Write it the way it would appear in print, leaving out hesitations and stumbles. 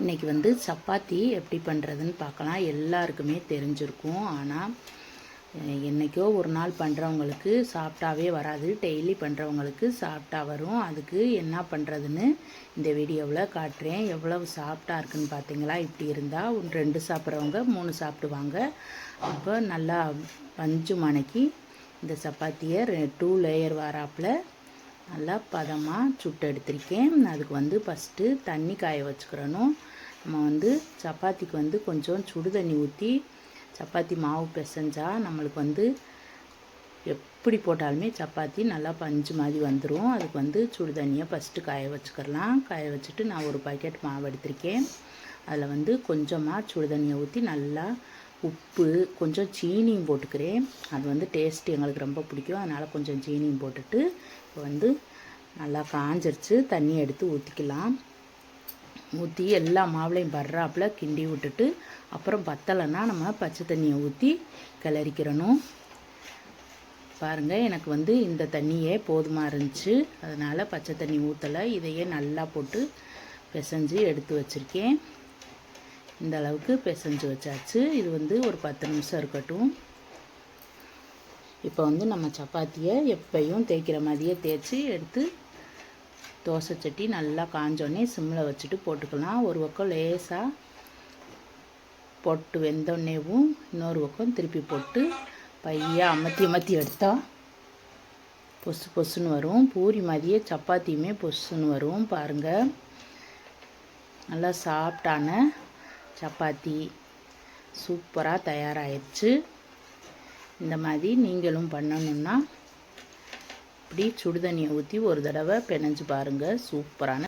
இன்றைக்கி வந்து சப்பாத்தி எப்படி பண்ணுறதுன்னு பார்க்கலாம். எல்லாருக்குமே தெரிஞ்சிருக்கும். ஆனால் என்றைக்கோ ஒரு நாள் பண்ணுறவங்களுக்கு சாப்பிட்டாவே வராது. டெய்லி பண்ணுறவங்களுக்கு சாப்பிட்டா வரும். அதுக்கு என்ன பண்ணுறதுன்னு இந்த வீடியோவில் காட்டுறேன். எவ்வளவு சாப்பிட்டா இருக்குன்னு பார்த்தீங்களா? இப்படி இருந்தால் 2 சாப்பிட்றவங்க 3 சாப்பிடுவாங்க. அப்போ நல்லா பஞ்சு மணக்கி இந்த சப்பாத்தியை 2 லேயர் வராப்பில் நல்லா பதமாக சுட்டு எடுத்திருக்கேன். அதுக்கு வந்து ஃபஸ்ட்டு தண்ணி காய வச்சுக்கிறணும். நம்ம வந்து சப்பாத்திக்கு வந்து கொஞ்சம் சுடு தண்ணி ஊற்றி சப்பாத்தி மாவு பிசைஞ்சால் நம்மளுக்கு வந்து எப்படி போட்டாலுமே சப்பாத்தி நல்லா பஞ்சு மாதிரி வந்துடும். அதுக்கு வந்து சுடு தண்ணியை ஃபஸ்ட்டு காய வச்சுக்கிறலாம். காய வச்சுட்டு நான் ஒரு பாக்கெட் மாவு எடுத்திருக்கேன். அதில் வந்து கொஞ்சமாக சுடு தண்ணியை ஊற்றி நல்லா உப்பு கொஞ்சம் சீனியும் போட்டுக்கிறேன். அது வந்து டேஸ்ட் எங்களுக்கு ரொம்ப பிடிக்கும். அதனால் கொஞ்சம் சீனியும் போட்டுட்டு இப்போ வந்து நல்லா காஞ்சிருச்சு. தண்ணியை எடுத்து ஊற்றிக்கலாம். ஊற்றி எல்லா மாவுளையும் பர்றாப்பில் கிண்டி விட்டுட்டு அப்புறம் பத்தலைன்னா நம்ம பச்சை தண்ணியை ஊற்றி கிளறிக்கிறணும். பாருங்கள், எனக்கு வந்து இந்த தண்ணியே போதுமாக இருந்துச்சு. அதனால் பச்சை தண்ணி ஊற்றலை. இதையே நல்லா போட்டு பிசைஞ்சு எடுத்து வச்சுருக்கேன். இந்த அளவுக்கு பிசைஞ்சு வச்சாச்சு. இது வந்து ஒரு 10 நிமிஷம் இருக்கட்டும். இப்போ வந்து நம்ம சப்பாத்தியை எப்பையும் தேய்க்கிற மாதிரியே தேய்ச்சி எடுத்து தோசை சட்டி நல்லா காஞ்சோடனே சிம்மில் வச்சுட்டு போட்டுக்கலாம். ஒரு பக்கம் லேசாக போட்டு வெந்தோடனேவும் இன்னொரு பக்கம் திருப்பி போட்டு பையாக அமர்த்தி எடுத்தால் பொசு பொசுன்னு வரும். பூரி மாதிரியே சப்பாத்தியுமே பொசுன்னு வரும். பாருங்கள், நல்லா சாஃப்டான சப்பாத்தி சூப்பராக தயாராகிடுச்சு. இந்த மாதிரி நீங்களும் பண்ணணுன்னா இப்படி சுடுதண்ணியை ஊற்றி ஒரு தடவை பிணைஞ்சு பாருங்கள். சூப்பரான